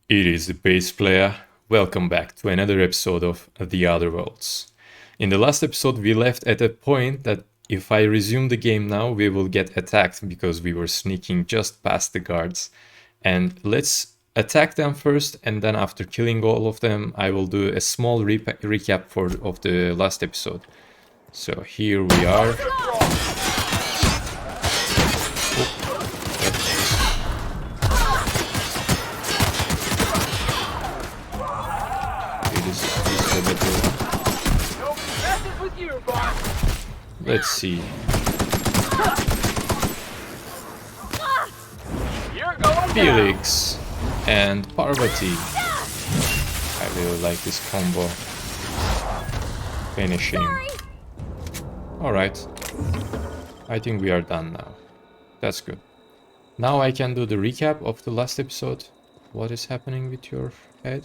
It is the bass player. Welcome back to another episode of The Other Worlds. In the last episode, we left at a point that if I resume the game now, we will get attacked because we were sneaking just past the guards. And let's attack them first, and then after killing all of them, I will do a small recap of the last episode. So here we are. Let's see. Felix and Parvati. I really like this combo. Finishing. Alright. I think we are done now. That's good. Now I can do the recap of the last episode. What is happening with your head?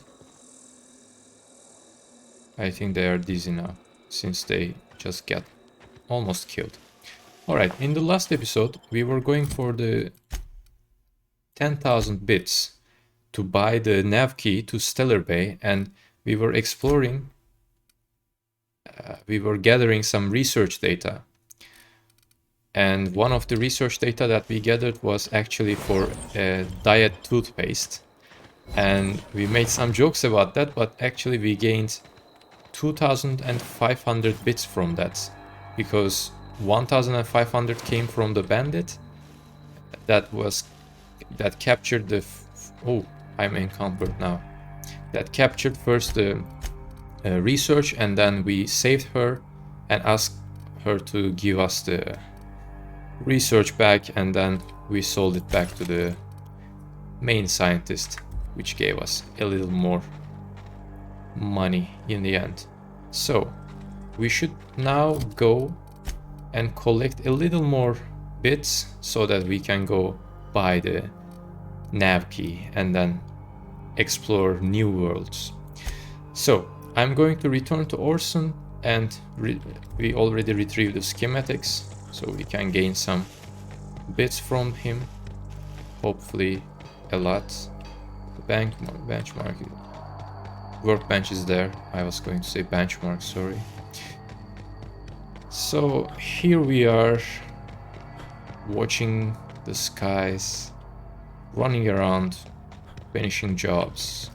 I think they are dizzy now, since they just got almost killed. Alright, in the last episode, we were going for the 10,000 bits to buy the nav key to Stellar Bay, and we were exploring, we were gathering some research data. And one of the research data that we gathered was actually for a diet toothpaste. And we made some jokes about that, but actually we gained 2,500 bits from that, because 1,500 came from the bandit that captured the oh, I'm encumbered now. That captured first the research, and then we saved her and asked her to give us the research back, and then we sold it back to the main scientist, which gave us a little more money in the end. So we should now go and collect a little more bits so that we can go buy the nav key and then explore new worlds. So I'm going to return to Orson, and we already retrieved the schematics, so we can gain some bits from him, hopefully a lot. The benchmark, workbench is there. I was going to say benchmark, sorry. So here we are, watching the skies, running around, finishing jobs,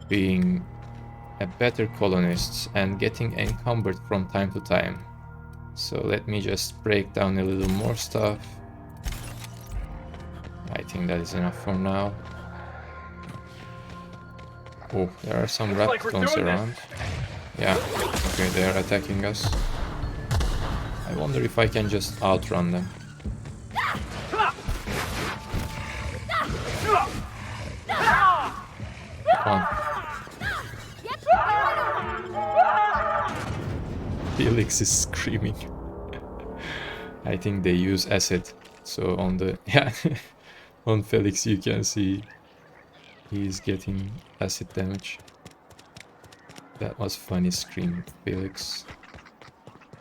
being a better colonist, and getting encumbered from time to time. So let me just break down a little more stuff. I think that is enough for now. Oh, there are some raptons around. Yeah, okay, they are attacking us. I wonder if I can just outrun them. Come on. Felix is screaming. I think they use acid. So on the on Felix you can see he's getting acid damage. That was funny scream, Felix.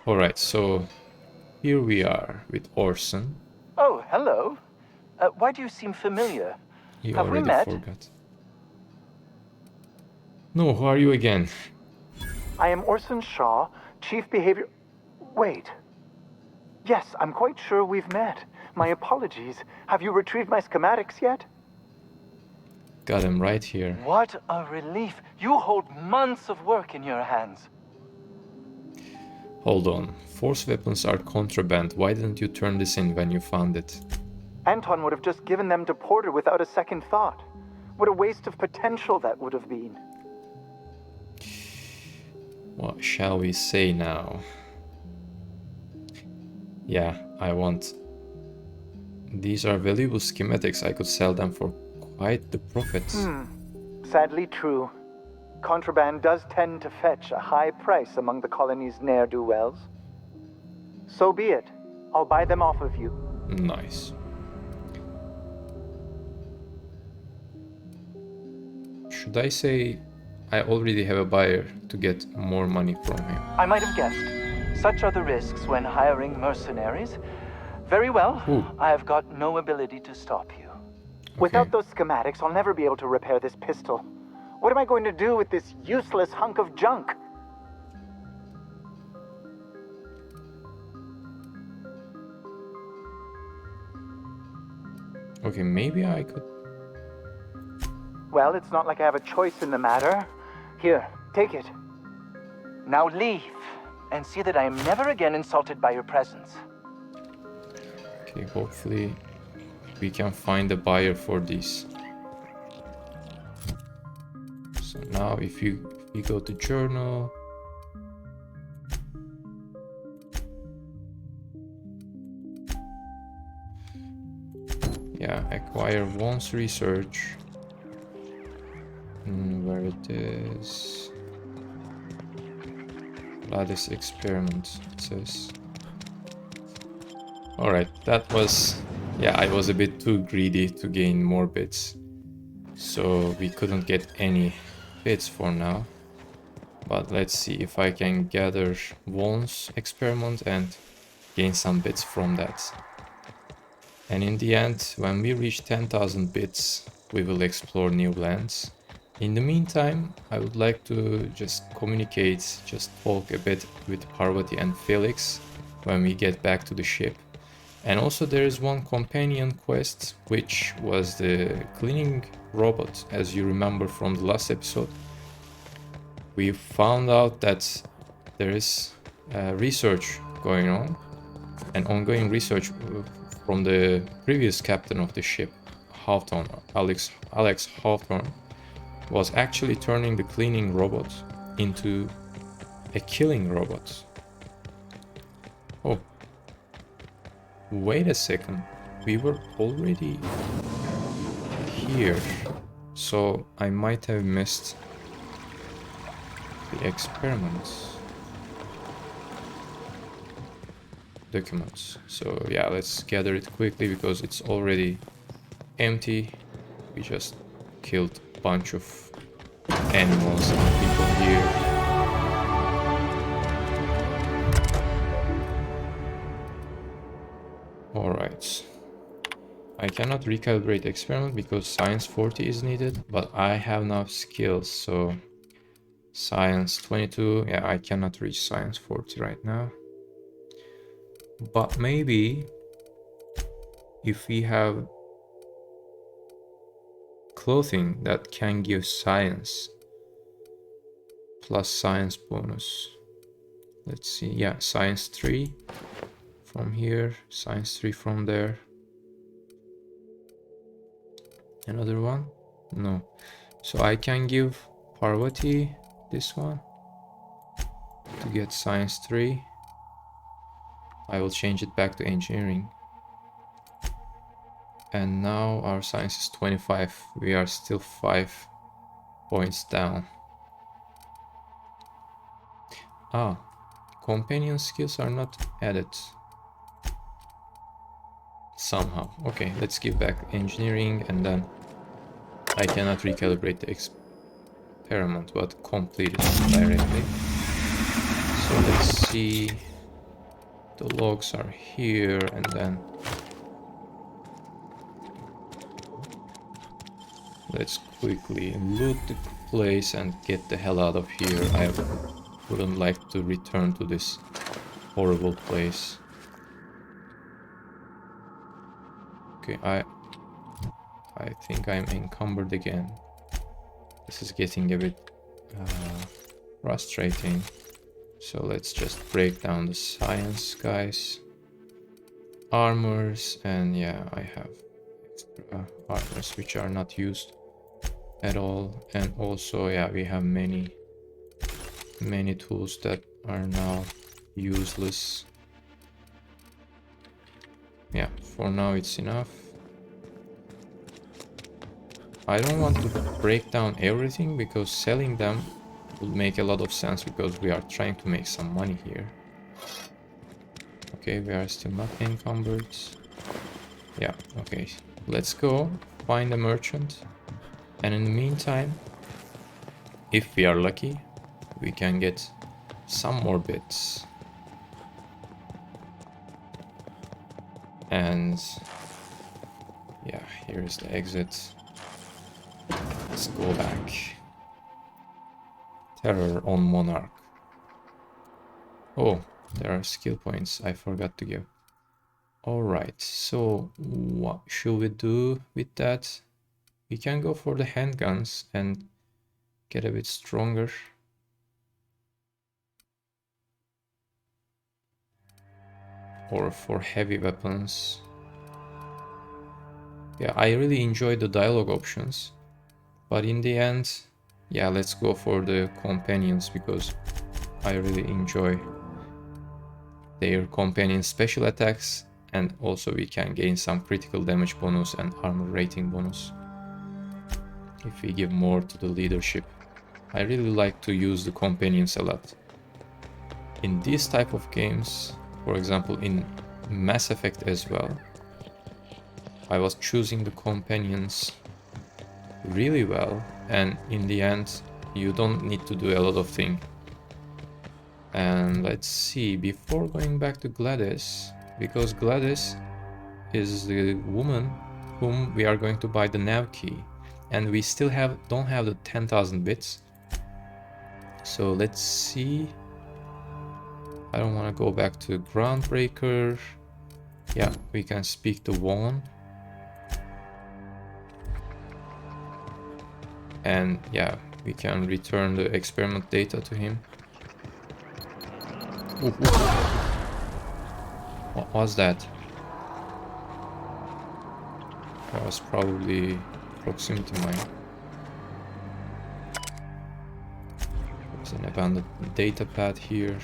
Alright, so here we are with Orson. Oh, hello. Why do you seem familiar? You Have we already met? forgot. No, who are you again? I am Orson Shaw, Chief Behavior... Wait. Yes, I'm quite sure we've met. My apologies. Have you retrieved my schematics yet? Got him right here. What a relief. You hold months of work in your hands. Hold on. Force weapons are contraband. Why didn't you turn this in when you found it? Anton would have just given them to Porter without a second thought. What a waste of potential that would have been. What shall we say now? Yeah, I want... These are valuable schematics. I could sell them for quite the profits. Sadly true. Contraband does tend to fetch a high price among the colony's ne'er-do-wells. So be it. I'll buy them off of you. Nice. Should I say I already have a buyer to get more money from him? I might have guessed. Such are the risks when hiring mercenaries. Very well. Ooh. I have got no ability to stop you. Without those schematics, I'll never be able to repair this pistol. What am I going to do with this useless hunk of junk? Okay, maybe I could... Well, it's not like I have a choice in the matter. Here, take it. Now leave, and see that I am never again insulted by your presence. Okay, hopefully we can find a buyer for this. So now if you go to journal, yeah, acquire once research. Where it is? Lattice experiment, it says. Alright, that was... yeah, I was a bit too greedy to gain more bits. So we couldn't get any bits for now. But let's see if I can gather Won's experiment and gain some bits from that. And in the end, when we reach 10,000 bits, we will explore new lands. In the meantime, I would like to just communicate, just talk a bit with Parvati and Felix when we get back to the ship. And also there is one companion quest, which was the cleaning robot, as you remember from the last episode. We found out that there is research going on, an ongoing research from the previous captain of the ship, Hawthorne, Alex Hawthorne, was actually turning the cleaning robot into a killing robot. Oh, wait a second, we were already here, so I might have missed the experiments documents. So yeah, let's gather it quickly because it's already empty. We just killed a bunch of animals and people here. Alright. I cannot recalibrate experiment because science 40 is needed, but I have enough skills, so science 22, yeah, I cannot reach science 40 right now. But maybe if we have clothing that can give science plus science bonus. Let's see, yeah, science 3 from here, science 3 from there. Another one? No. So I can give Parvati this one to get science 3. I will change it back to engineering. And now our science is 25. We are still 5 points down. Ah, companion skills are not added. Somehow. Okay, let's give back engineering, and then I cannot recalibrate the experiment, but complete it directly. So let's see. The logs are here, and then let's quickly loot the place and get the hell out of here. I wouldn't like to return to this horrible place. Okay, I think I'm encumbered again. This is getting a bit frustrating. So let's just break down the science, guys. Armors, and yeah, I have extra armors which are not used at all. And also, yeah, we have many tools that are now useless. Yeah, for now it's enough. I don't want to break down everything because selling them would make a lot of sense because we are trying to make some money here. Okay, we are still not encumbered. Yeah, okay. Let's go find a merchant. And in the meantime, if we are lucky, we can get some more bits. And Yeah, here is the exit. Let's go back. Terror on Monarch. Oh, there are skill points I forgot to give. Alright, so what should we do with that? We can go for the handguns and get a bit stronger. Or for heavy weapons. Yeah, I really enjoy the dialogue options. But in the end, yeah, let's go for the companions because I really enjoy their companion special attacks, and also we can gain some critical damage bonus and armor rating bonus if we give more to the leadership. I really like to use the companions a lot. In these type of games, for example in Mass Effect as well, I was choosing the companions really well, and in the end you don't need to do a lot of things. And let's see, before going back to Gladys, because Gladys is the woman whom we are going to buy the nav key, and we still don't have the 10,000 bits. So let's see. I don't want to go back to Groundbreaker. Yeah, we can speak to Vaughn. And yeah, we can return the experiment data to him. Ooh, ooh. What was that? That was probably proximity mine. There's an abandoned data pad here.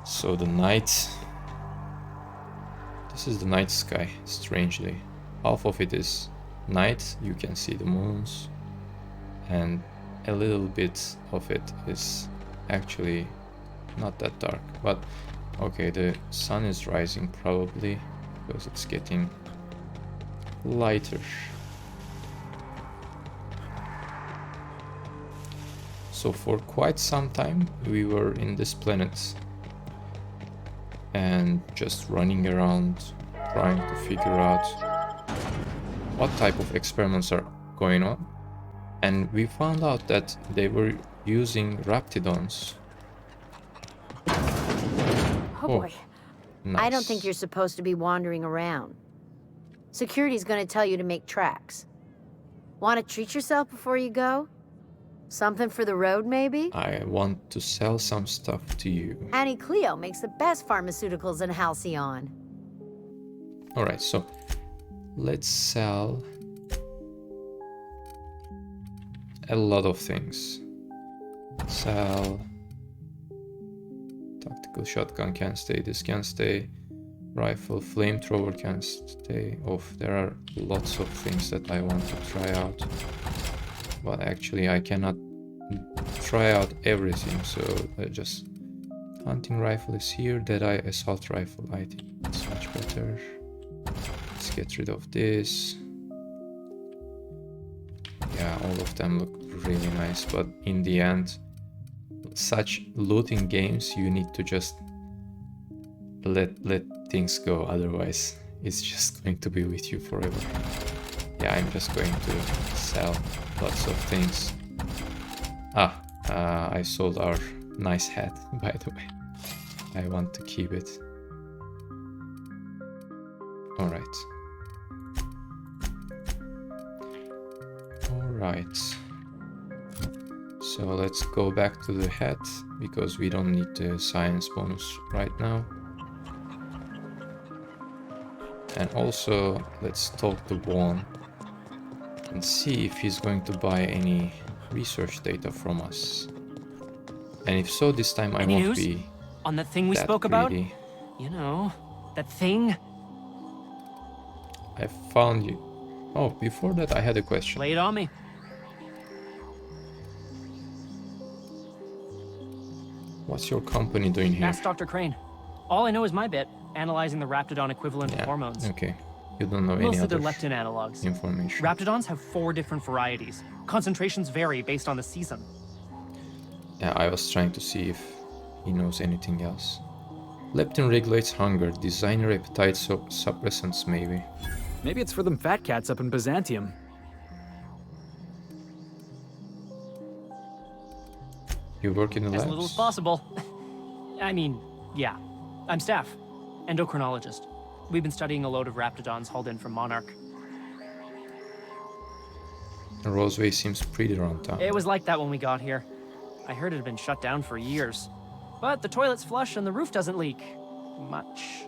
So the night. This is the night sky, strangely. Half of it is night, you can see the moons, and a little bit of it is actually not that dark. But okay, the sun is rising probably because it's getting lighter. So for quite some time we were in this planet and just running around trying to figure out what type of experiments are going on, and we found out that they were using raptidons. Oh boy. Nice. I don't think you're supposed to be wandering around. Security's gonna tell you to make tracks. Want to treat yourself before you go? Something for the road, maybe? I want to sell some stuff to you. Annie Cleo makes the best pharmaceuticals in Halcyon. Alright, so let's sell a lot of things. Sell. Tactical shotgun can stay, this can stay. Rifle, flamethrower can stay off. There are lots of things that I want to try out. But actually I cannot try out everything, so just... Hunting rifle is here, Deadeye assault rifle, I think it's much better. Let's get rid of this. Yeah, all of them look really nice, but in the end, such looting games, you need to just let things go, otherwise it's just going to be with you forever. Yeah, I'm just going to sell lots of things. I sold our nice hat, by the way. I want to keep it. Alright. Alright. So let's go back to the hat, because we don't need the science bonus right now. And also, let's talk to Vaughn and see if he's going to buy any research data from us. And if so, this time I won't be on the thing we that spoke about. greedy. You know, that thing. I found you. Oh, before that I had a question. Lay it on me. What's your company doing here? Ask Dr. Crane. All I know is my bit, analyzing the raptidon equivalent of hormones. Okay. You don't know any Mostly other they're leptin analogs. information. Raptidons have 4 different varieties. Concentrations vary based on the season. Yeah, I was trying to see if he knows anything else. Leptin regulates hunger. Designer appetite suppressants, maybe. Maybe it's for them fat cats up in Byzantium. You work in the labs? As little as possible. I mean, yeah. I'm staff. Endocrinologist. We've been studying a load of raptidons hauled in from Monarch. Roseway seems pretty run down. It was like that when we got here. I heard it had been shut down for years. But the toilet's flush and the roof doesn't leak. Much.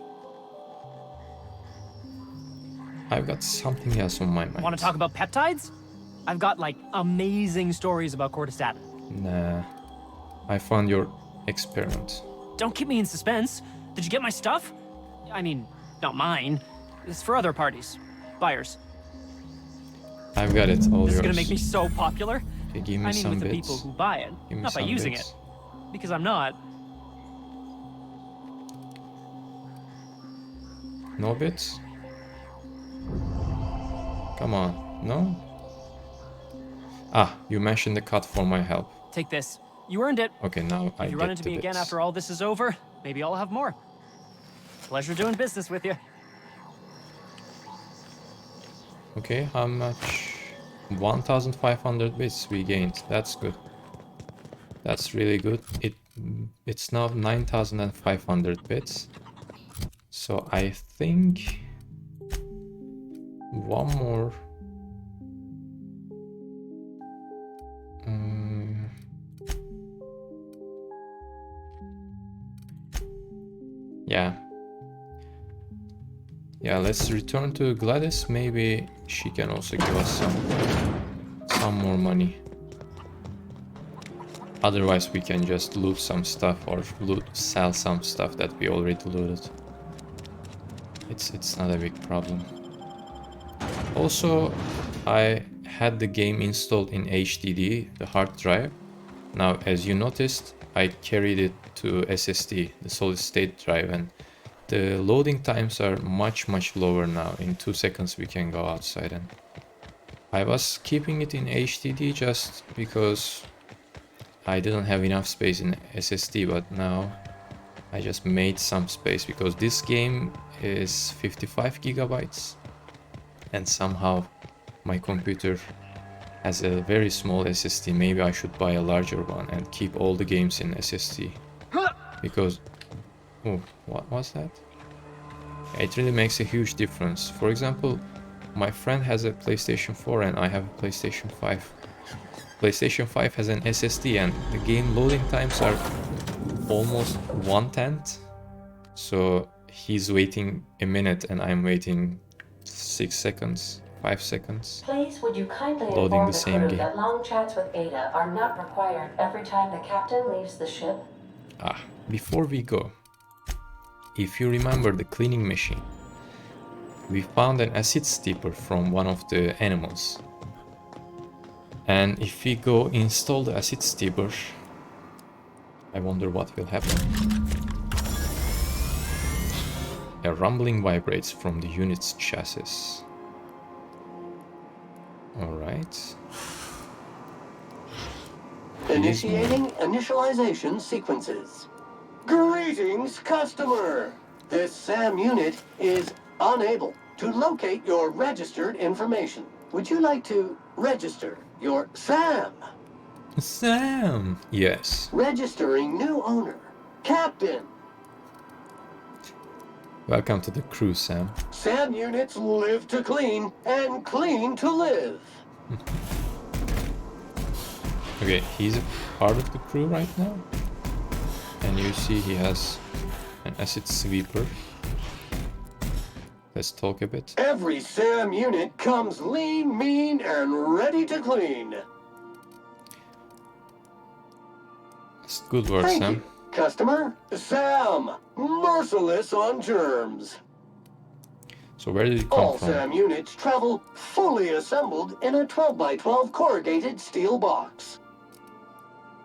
I've got something else on my mind. Want to talk about peptides? I've got, like, amazing stories about cortistatin. Nah. I found your experiment. Don't keep me in suspense. Did you get my stuff? I mean, not mine. It's for other parties. Buyers. I've got it, all This yours. is gonna make me so popular. Okay, give me I mean, some with the bits. people who buy it, Give me not by some using bits. it. Because I'm not. No bits? Come on, no? Ah, you mentioned the cut for my help. Take this. You earned it. Okay, now I If you get run into the me again bits. after all this is over, maybe I'll have more. Pleasure doing business with you. Okay, how much? 1,500 bits we gained. That's good. That's really good. It's now 9,500 bits. So I think one more. Yeah. Yeah, let's return to Gladys. Maybe she can also give us some more money. Otherwise, we can just loot some stuff or sell some stuff that we already looted. It's not a big problem. Also, I had the game installed in HDD, the hard drive. Now, as you noticed, I carried it to SSD, the solid state drive, and the loading times are much lower now. In 2 seconds we can go outside, and I was keeping it in HDD just because I didn't have enough space in SSD, but now I just made some space because this game is 55 gigabytes and somehow my computer has a very small SSD. Maybe I should buy a larger one and keep all the games in SSD because oh, what was that? It really makes a huge difference. For example, my friend has a PlayStation 4 and I have a PlayStation 5. PlayStation 5 has an SSD and the game loading times are almost 1/10. So he's waiting a minute and I'm waiting 6 seconds, 5 seconds. Please, would you kindly Loading inform the the same crew game. that long chats with Ada are not required every time the captain leaves the ship? Before we go, if you remember the cleaning machine, we found an acid steeper from one of the animals. And if we go install the acid steeper, I wonder what will happen. A rumbling vibrates from the unit's chassis. Alright. Initiating initialization sequences. Greetings, customer! This SAM unit is unable to locate your registered information. Would you like to register your SAM? Sam! Yes. Registering new owner. Captain. Welcome to the crew, Sam. SAM units live to clean and clean to live. Okay, he's a part of the crew right now. And you see he has an acid sweeper. Let's talk a bit. Every SAM unit comes lean, mean, and ready to clean. It's good work, Thank Sam. you, customer. SAM, merciless on germs. So where did it come All from? SAM units travel fully assembled in a 12x12 corrugated steel box.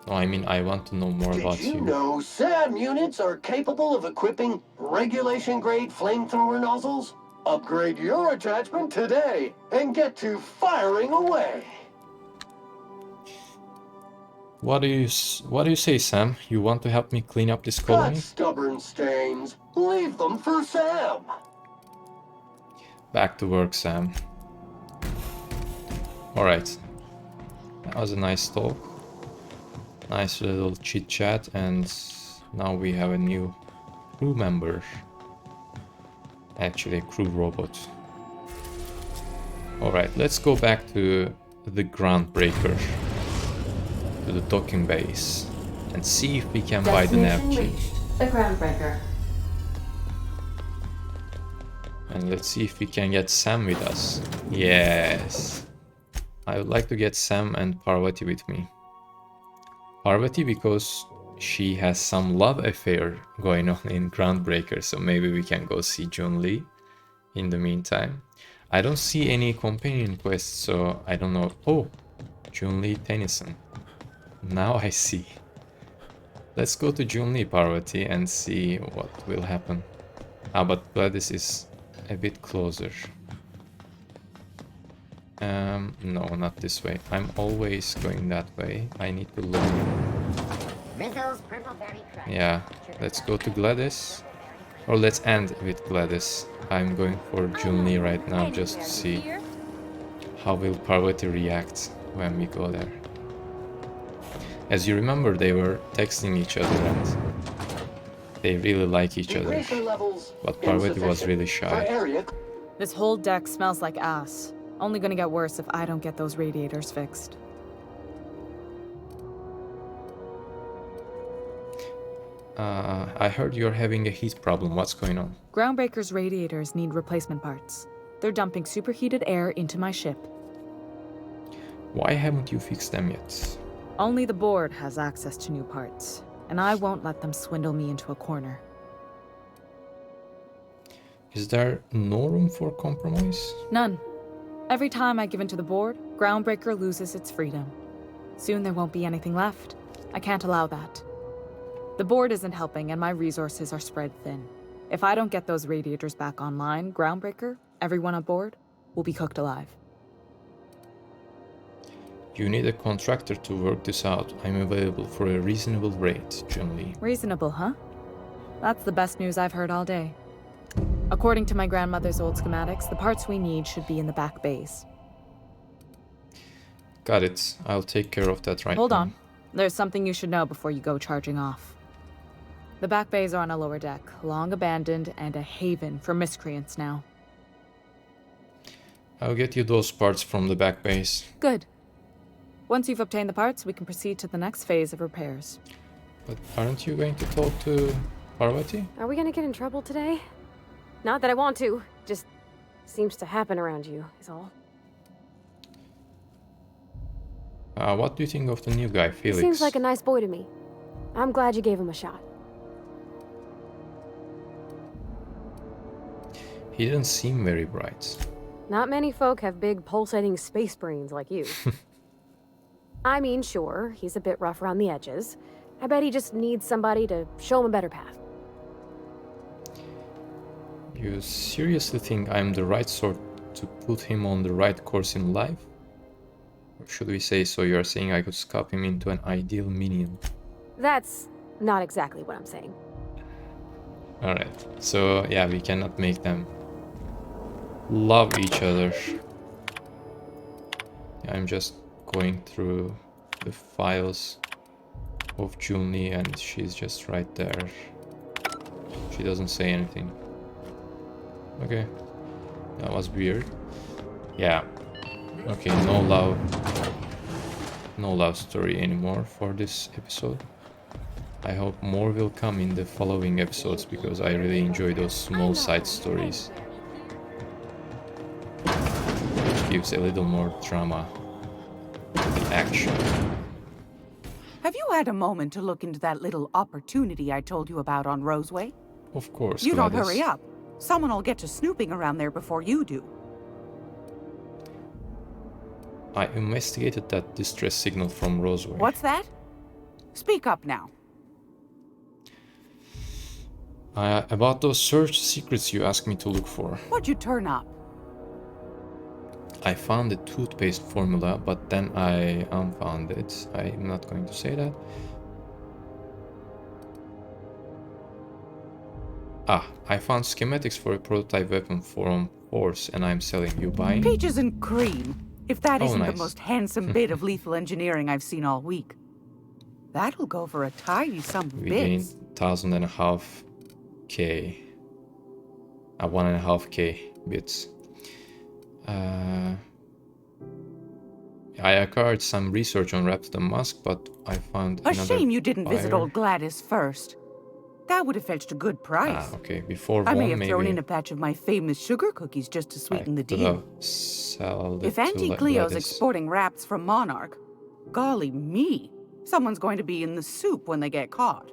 Oh, I mean, I want to know more Did about you you. know SAM units are capable of equipping regulation-grade flamethrower nozzles? Upgrade your attachment today and get to firing away. What do you say, Sam? You want to help me clean up this colony? Got stubborn stains. Leave them for Sam. Back to work, Sam. Alright. That was a nice talk. Nice little chit chat, and now we have a new crew member. Actually, a crew robot. Alright, let's go back to the Groundbreaker. To the docking base. And see if we can buy the nav Destination key. reached. The Groundbreaker. And let's see if we can get Sam with us. Yes. I would like to get Sam and Parvati with me. Parvati because she has some love affair going on in Groundbreaker, so maybe we can go see Jun-Li in the meantime. I don't see any companion quests, so I don't know. Oh, Jun-Li Tennyson. Now I see. Let's go to Jun-Li, Parvati, and see what will happen. Ah, but Gladys is a bit closer. No, not this way. I'm always going that way. I need to look. Yeah, let's go to Gladys. Or let's end with Gladys. I'm going for Jun-Li right now just to see how will Parvati react when we go there. As you remember, they were texting each other and they really like each other. But Parvati was really shy. This whole deck smells like ass. Only gonna get worse if I don't get those radiators fixed. I heard you're having a heat problem. What's going on? Groundbreaker's radiators need replacement parts. They're dumping superheated air into my ship. Why haven't you fixed them yet? Only the board has access to new parts, and I won't let them swindle me into a corner. Is there no room for compromise? None. Every time I give in to the board, Groundbreaker loses its freedom. Soon there won't be anything left. I can't allow that. The board isn't helping and my resources are spread thin. If I don't get those radiators back online, Groundbreaker, everyone on board, will be cooked alive. You need a contractor to work this out. I'm available for a reasonable rate, Jun-Li. Reasonable, huh? That's the best news I've heard all day. According to my grandmother's old schematics, the parts we need should be in the back bays. Got it. I'll take care of that right now. Hold on. There's something you should know before you go charging off. The back bays are on a lower deck, long abandoned and a haven for miscreants now. I'll get you those parts from the back base. Good. Once you've obtained the parts, we can proceed to the next phase of repairs. But aren't you going to talk to Parvati? Are we gonna get in trouble today? Not that I want to, just seems to happen around you, is all. What do you think of the new guy, Felix? Seems like a nice boy to me. I'm glad you gave him a shot. He didn't seem very bright. Not many folk have big pulsating space brains like you. I mean, sure, he's a bit rough around the edges. I bet he just needs somebody to show him a better path. You seriously think I'm the right sort to put him on the right course in life? Or should we say so you're saying I could sculpt him into an ideal minion? That's not exactly what I'm saying. Alright, so yeah, we cannot make them love each other. I'm just going through the files of Jun-Li and she's just right there. She doesn't say anything. Okay, that was weird. Yeah, okay, no love story anymore for this episode. I hope more will come in the following episodes because I really enjoy those small side stories, which gives a little more drama to the action. Have you had a moment to look into that little opportunity I told you about on Roseway? Of course, You don't Gladys. hurry up. Someone will get to snooping around there before you do. I investigated that distress signal from Roseway. What's that? Speak up now. About those search secrets you asked me to look for. What'd you turn up? I found the toothpaste formula, but then I unfound it. I'm not going to say that. Ah, I found schematics for a prototype weapon from Force, and I'm selling. You buying? Peaches and cream. If that Oh, isn't the nice. most handsome bit of lethal engineering I've seen all week. That'll go for a tidy sum of We gained bits. 1,500 K. 1.5K bits. I acquired some research on Raptor Musk, but I found A another shame you didn't visit buyer. old Gladys first. That would have fetched a good price. Ah, okay. Before I may one, have thrown in maybe a batch of my famous sugar cookies just to I sweeten the could deal. have sold it If to Auntie Cleo's Gladys. exporting wraps from Monarch, golly me, someone's going to be in the soup when they get caught.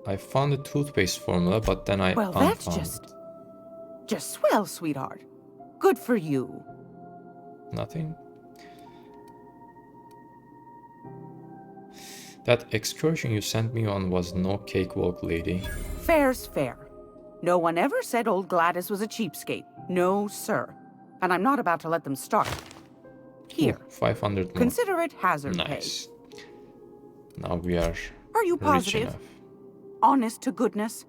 I found the toothpaste formula, but then I Well, unfound that's just swell, sweetheart. Good for you. nothing. That excursion you sent me on was no cakewalk, lady. Fair's fair. No one ever said old Gladys was a cheapskate. No, sir. And I'm not about to let them start. Here, Ooh, 500 more. consider it hazard Nice. Now we are Are you rich positive? enough. Honest to goodness?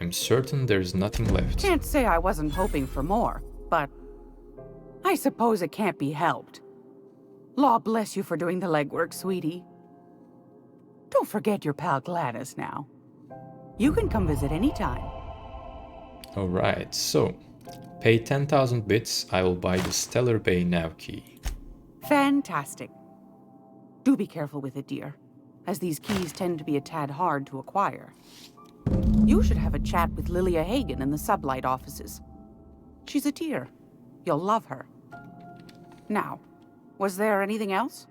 I'm certain there's nothing left. Can't say I wasn't hoping for more, but I suppose it can't be helped. Law bless you for doing the legwork, sweetie. Don't forget your pal Gladys now. You can come visit anytime. Alright, so pay 10,000 bits, I will buy the Stellar Bay nav key. Fantastic. Do be careful with it, dear, as these keys tend to be a tad hard to acquire. You should have a chat with Lilia Hagen in the sublight offices. She's a dear. You'll love her. Now, was there anything else?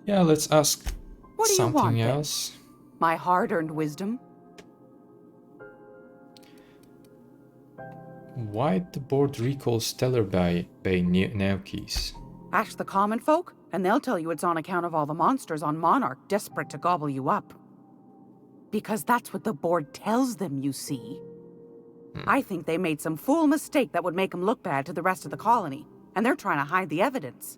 Yeah, let's ask What do you something want, then? else. My hard-earned wisdom? Why'd the board recall Stellar Bay nav keys? Ask the common folk, and they'll tell you it's on account of all the monsters on Monarch desperate to gobble you up. Because that's what the board tells them, you see. I think they made some fool mistake that would make them look bad to the rest of the colony, and they're trying to hide the evidence.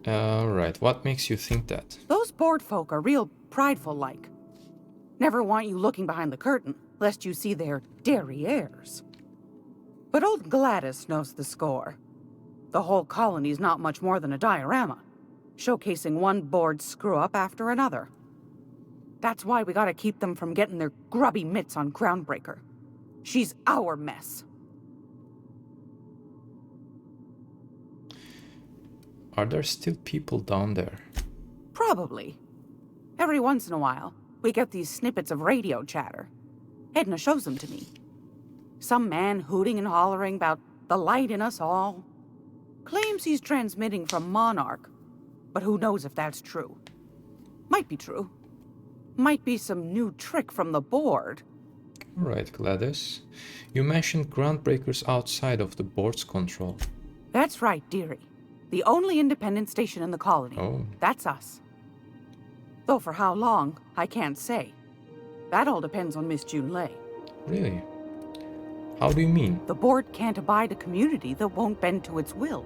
Alright, what makes you think that? Those board folk are real prideful-like. Never want you looking behind the curtain, lest you see their derrieres. But old Gladys knows the score. The whole colony's not much more than a diorama, showcasing one board screw-up after another. That's why we gotta keep them from getting their grubby mitts on Groundbreaker. She's our mess. Are there still people down there? Probably. Every once in a while, we get these snippets of radio chatter. Edna shows them to me. Some man hooting and hollering about the light in us all. Claims he's transmitting from Monarch, but who knows if that's true. Might be true. Might be some new trick from the board. Alright, Gladys. You mentioned Groundbreakers outside of the board's control. That's right, dearie. The only independent station in the colony. Oh. That's us. Though for how long, I can't say. That all depends on Miss June Lay. Really? How do you mean? The board can't abide a community that won't bend to its will.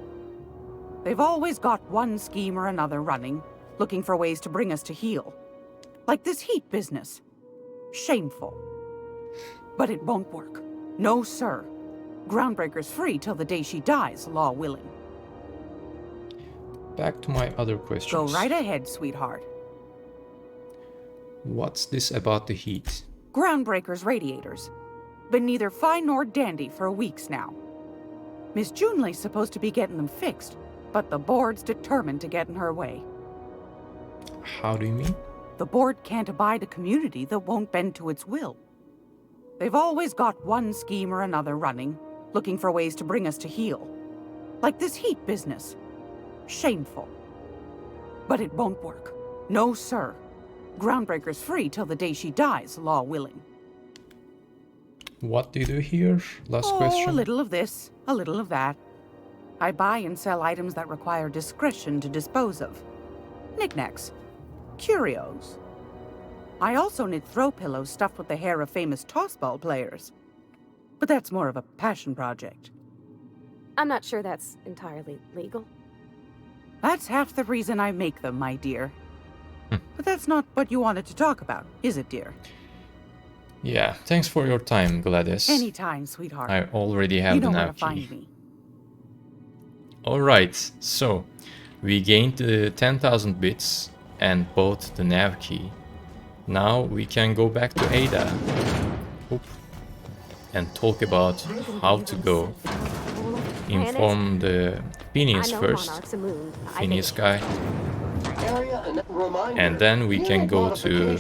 They've always got one scheme or another running, looking for ways to bring us to heel. Like this heat business. Shameful. But it won't work. No, sir. Groundbreaker's free till the day she dies, law willing. Back to my other questions. Go right ahead, sweetheart. What's this about the heat? Groundbreaker's radiators. Been neither fine nor dandy for weeks now. Miss Junley's supposed to be getting them fixed, but the board's determined to get in her way. How do you mean? The board can't abide a community that won't bend to its will. They've always got one scheme or another running, looking for ways to bring us to heel. Like this heat business. Shameful. But it won't work. No, sir. Groundbreaker's free till the day she dies, law willing. What do you do here? Last question. A little of this, a little of that. I buy and sell items that require discretion to dispose of. Knickknacks. Curios. I also knit throw pillows stuffed with the hair of famous tossball players. But that's more of a passion project. I'm not sure that's entirely legal. That's half the reason I make them, my dear. But that's not what you wanted to talk about, is it, dear? Yeah, thanks for your time, Gladys. Anytime, sweetheart. I already have you the know where nav to find key. me. Alright, so we gained the 10,000 bits and bought the nav key. Now we can go back to Ada. Oop. And talk about how to go. Inform the Phineas first. Phineas guy. And then we can go to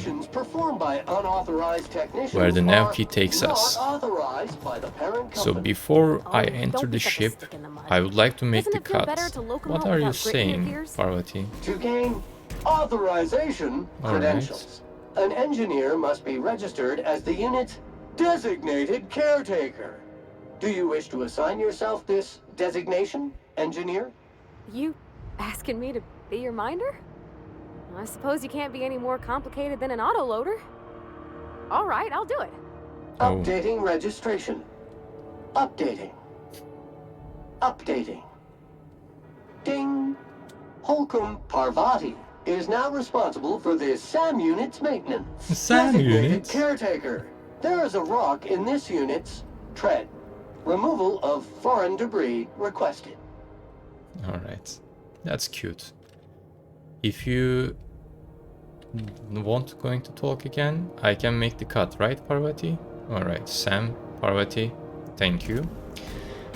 where the nav key takes us. So before I enter the ship, I would like to make the cut. What are you saying, Parvati? To gain authorization credentials, an engineer must be registered as the unit's designated caretaker. Do you wish to assign yourself this designation, engineer? You asking me to be your minder? I suppose you can't be any more complicated than an autoloader. All right, I'll do it. Updating registration. Updating. Updating. Ding. Holcomb Parvati is now responsible for the SAM unit's maintenance. Designated caretaker. There is a rock in this unit's tread. Removal of foreign debris requested. Alright, that's cute. If you want going to talk again, I can make the cut, right, Parvati? Alright, Sam, Parvati, thank you.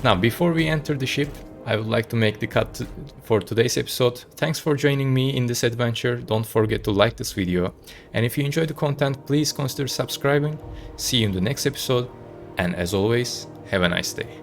Now, before we enter the ship, I would like to make the cut for today's episode. Thanks for joining me in this adventure. Don't forget to like this video. And if you enjoyed the content, please consider subscribing. See you in the next episode. And as always, have a nice day.